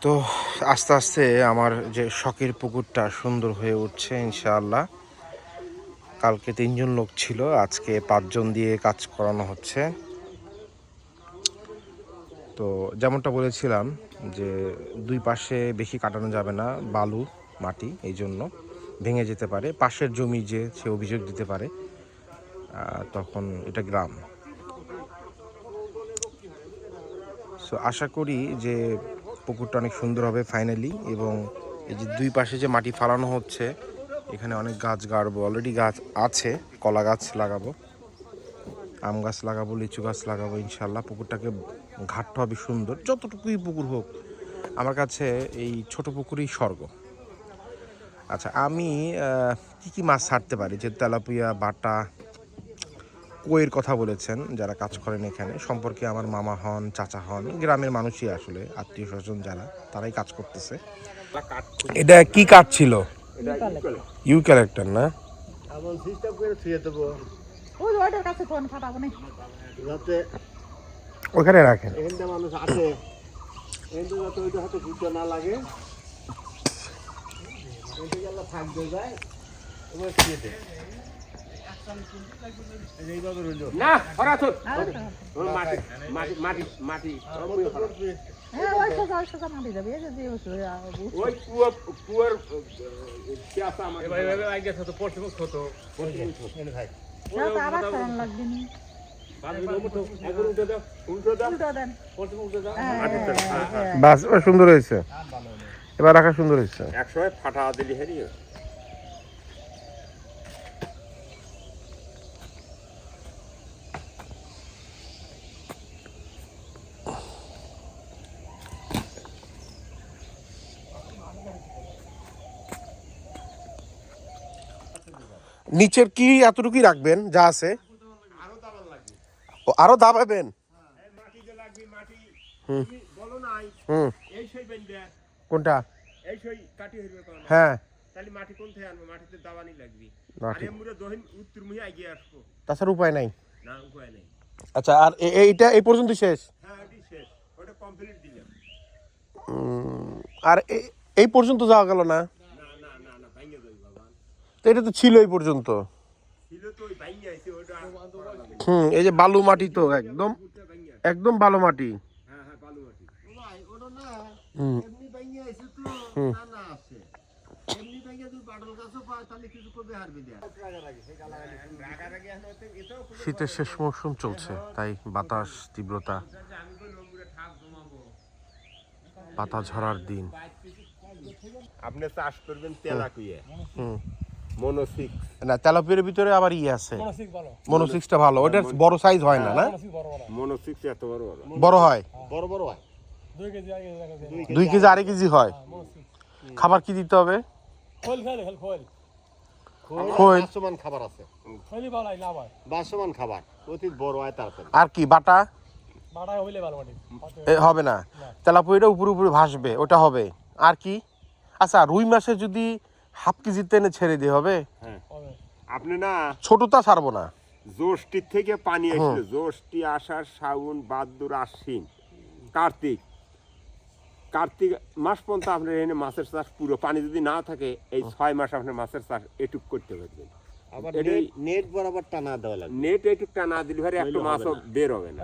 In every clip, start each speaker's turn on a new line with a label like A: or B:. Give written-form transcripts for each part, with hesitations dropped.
A: তো আস্তে আস্তে আমার যে শখের পুকুরটা সুন্দর হয়ে উঠছে ইনশাআল্লাহ। কালকে 3 জন লোক ছিল, আজকে 5 জন দিয়ে কাজ করানো হচ্ছে। তো যেমনটা বলেছিলাম যে দুই পাশে বেশি কাটানো যাবে না, বালু মাটি, এই জন্য ভেঙে যেতে পারে। পাশের জমি যে সে অভিযোগ দিতে পারে, তখন এটা গ্রাম। সো আশা করি যে পুকুরটা অনেক সুন্দর হবে ফাইনালি। এবং এই যে দুই পাশে যে মাটি ফালানো হচ্ছে, এখানে অনেক গাছ গাড়বো, অলরেডি গাছ আছে। কলা গাছ লাগাবো, আম গাছ লাগাবো, লিচু গাছ লাগাবো ইনশাল্লাহ। পুকুরটাকে ঘাটটা হবে সুন্দর, যতটুকুই পুকুর হোক আমার কাছে এই ছোট পুকুরই স্বর্গ। আচ্ছা, আমি কি কি মাছ ছাড়তে পারি? যে তেলাপিয়া, বাটা, কইয়ের কথা বলেছেন যারা কাজ করেন এখানে, সম্পর্কে আমার মামা হন, চাচা হন, গ্রামের মানুষই আসলে আত্মীয় স্বজন যারা, তারাই কাজ করতেছে। এটা কি কাঠ ছিল? ইউক্যালিপটাস না?
B: এমন সিস্টেম করে ছুঁয়ে দেবো যাতে
A: ওখানে রাখেন।
B: এখানটা মানুষ আছে, এখানটা যাতে ওইটা হাতে ঘুরতে না লাগে, এখানটা গেলে থাকতে যায়, এবার ছুঁয়ে দেয়। এইভাবে রইল না, মাটি মাটি মাটি
A: সুন্দর হয়েছে, এবার রাখা সুন্দর হয়েছে।
B: একসময় ফাটা দিলি হেরি।
A: নিচের কি এতটুকুই রাখবেন যা আছে? ও আরো দাবাবেন? কোনটা? হ্যাঁ, তাছাড়া উপায় নাই। আচ্ছা, আর এইটা এই পর্যন্ত শেষ? আর এই পর্যন্ত যাওয়া গেল না? তো এটা তো ছিল এই পর্যন্ত। এই যে বালু মাটি, তো একদম একদম বালু মাটি। শীতের শেষ মৌসুম চলছে, তাই বাতাস তীব্রতা, পাতা ঝরার দিন।
B: আপনি চাষ করবেন তেলাপিয়া, মনোসিক্স
A: না, তেলাপিয়ার ভিতরে আবার আছে, মনোসিক্সটা ভালো। ওটা বড় সাইজ হয় না? না,
B: মনোসিক্স এত বড়
A: বড় হয়,
B: বড় বড় হয়,
A: 2 কেজি 2.5 কেজি হয়। খাবার কি দিতে হবে? খোল,
B: বাসমান খাবার আছে, বাসমান খাবার অতি বড় হয় তাড়াতাড়ি।
A: আর কি বাটা? হবে না, তেলাপিয়াটা উপরে উপরে ভাসবে, ওটা হবে। আর কি? আচ্ছা, রুই মাসে যদি হাফ কেজি টেনে ছেড়ে দিয়ে হবে?
B: আপনি না,
A: ছোটটা ছাড়বো না।
B: জ্যৈষ্ঠীর থেকে পানি আসলে, জ্যৈষ্ঠী, আষাঢ়, শ্রাবণ, ভাদ্র, আশ্বিন, কার্তিক মাস পর্যন্ত আপনার এখানে মাছের চাষ পুরো। পানি যদি না থাকে এই 6 মাস আপনার মাছের চাষ এটুক করতে পারবেন। আবার নেট বরাবর টানা দেওয়া লাগবে। নেট এটুক টানা দিলে ভাই একটা মাছও বের হবে না।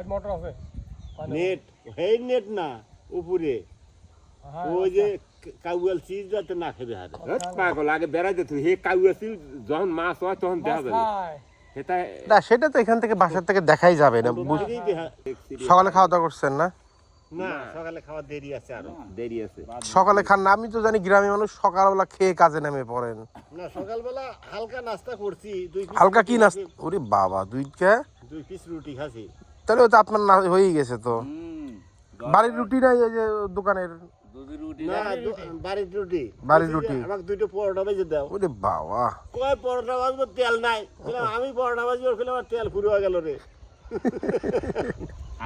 B: নেট এই নেট না, উপরে ওই যে কাউয়াল চিজ যাতে না খেতে হারে পাগল আগে বেড়াইতে তুই হে কাউয়াল চিজ যখন মাছ হয় তখন দেখা যাবে।
A: না, সেটা তো এখান থেকে বাসার থেকে দেখাই যাবে না। সকালে খাওয়া দাওয়া করছেন না?
B: না, সকালে খাওয়া দেরি আছে, আরো দেরি আছে।
A: সকালে খান না? আমি তো জানি গ্রামের মানুষ সকালবেলা খেয়ে কাজে নেমে পড়েন।
B: না, সকালবেলা হালকা নাস্তা করছি, 2 পিস।
A: হালকা কি নাস্তা? ওরে বাবা, 2
B: পিস রুটি খাসি।
A: তাহলে তো আপনার হয়েই গেছে তো। বাড়ির রুটি নাই, এই যে দোকানের
B: না, বাড়ির রুটি। আমাকে 2টো পরোটা ভেজে দাও।
A: ওরে বাবা,
B: কয় পরোটা ভাজবো, তেল নাই। আমি পরোটা ভাজি ওর খেলে আমার তেল ফুরিয়ে গেল রে।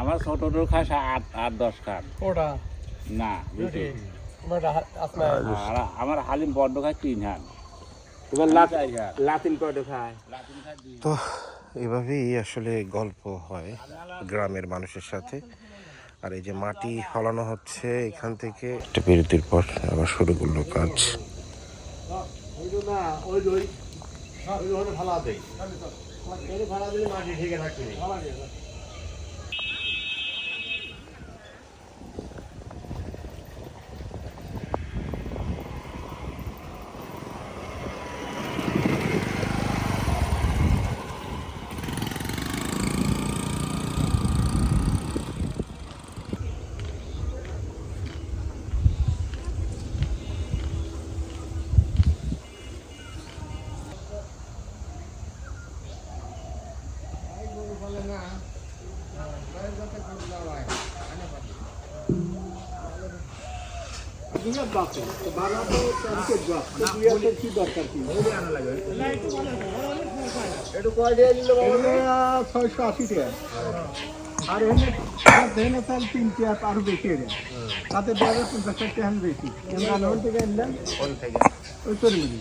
C: আমার ছোট খাস 8-10 খান ওটা না রুটি, আমার হালিম বড্ড খায় 3 খান।
B: তোমার লাতিন কয়টা খায়?
A: তো এভাবেই আসলে গল্প হয় গ্রামের মানুষের সাথে। আর এই যে মাটি ফলানো হচ্ছে এখান থেকে একটা বিরতির পর আবার শুরু করলো কাজ।
D: আর এনে চাল 3 টাকা আরো বেশি এনে তাতে 50 টাকা বেশি আমরা থেকে আনলাম ওই চলে গেল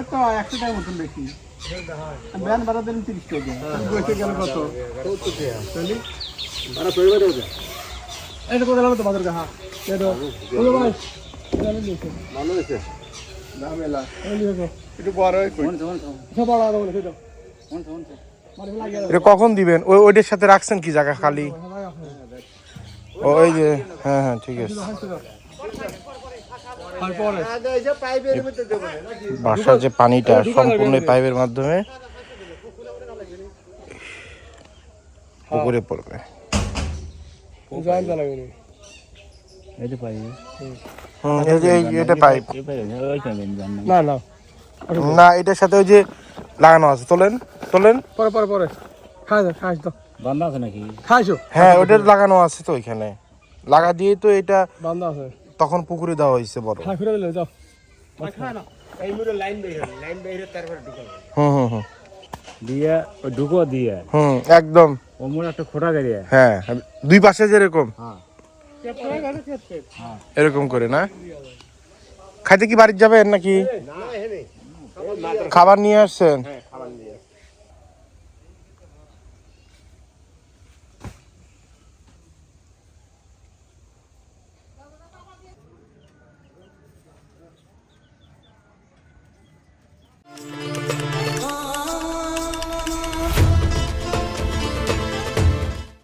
D: এত 100 টাকা মতন বেশি ব্যান ভাড়া দেন 30 টাকা বসে গেল কত 70 টাকা চলি ভাড়া পড়বে দাও এটা কত লাগলো তো বাজার কা হ্যাঁ দাও বলো ভাই ভালো হয়েছে না মেলা একটু বড় হয় কই সব বড় দাও বলে দাও
A: এটা কখন দিবেন? ওইটার সাথে রাখছেন কি জায়গা খালি? ওই যে হ্যাঁ হ্যাঁ ঠিক আছে। বাসার যে পানিটা সম্পূর্ণ পাইপের মাধ্যমে পুকুরে পড়বে। এটা পাইপ না, এটার সাথে ওই যে লাগানো আছে। তোলেন তোলেন
D: পরে পরে পরে খাই তো
C: বান্ধা আছে নাকি?
D: খাইছো?
A: হ্যাঁ ওটা লাগানো আছে তো ওইখানে লাগা দিয়ে তো এটা
D: বান্ধা আছে
A: তখন পুকুরে দেওয়া হয়েছে বড়।
D: খাই ফিরে দিলে যাও
B: এই মুড়ে লাইন বের তারপরে ঢুকাবো।
A: হুম
C: দিয়ে ওই ঢুকো দিয়ে
A: একদম
C: ও মোড় একটা খোটা গাড়িয়া।
A: হ্যাঁ দুই পাশে যেরকম এরকম করে না। খাইতে কি বাড়ি যাবেন নাকি? খাবার নিয়ে আসছেন?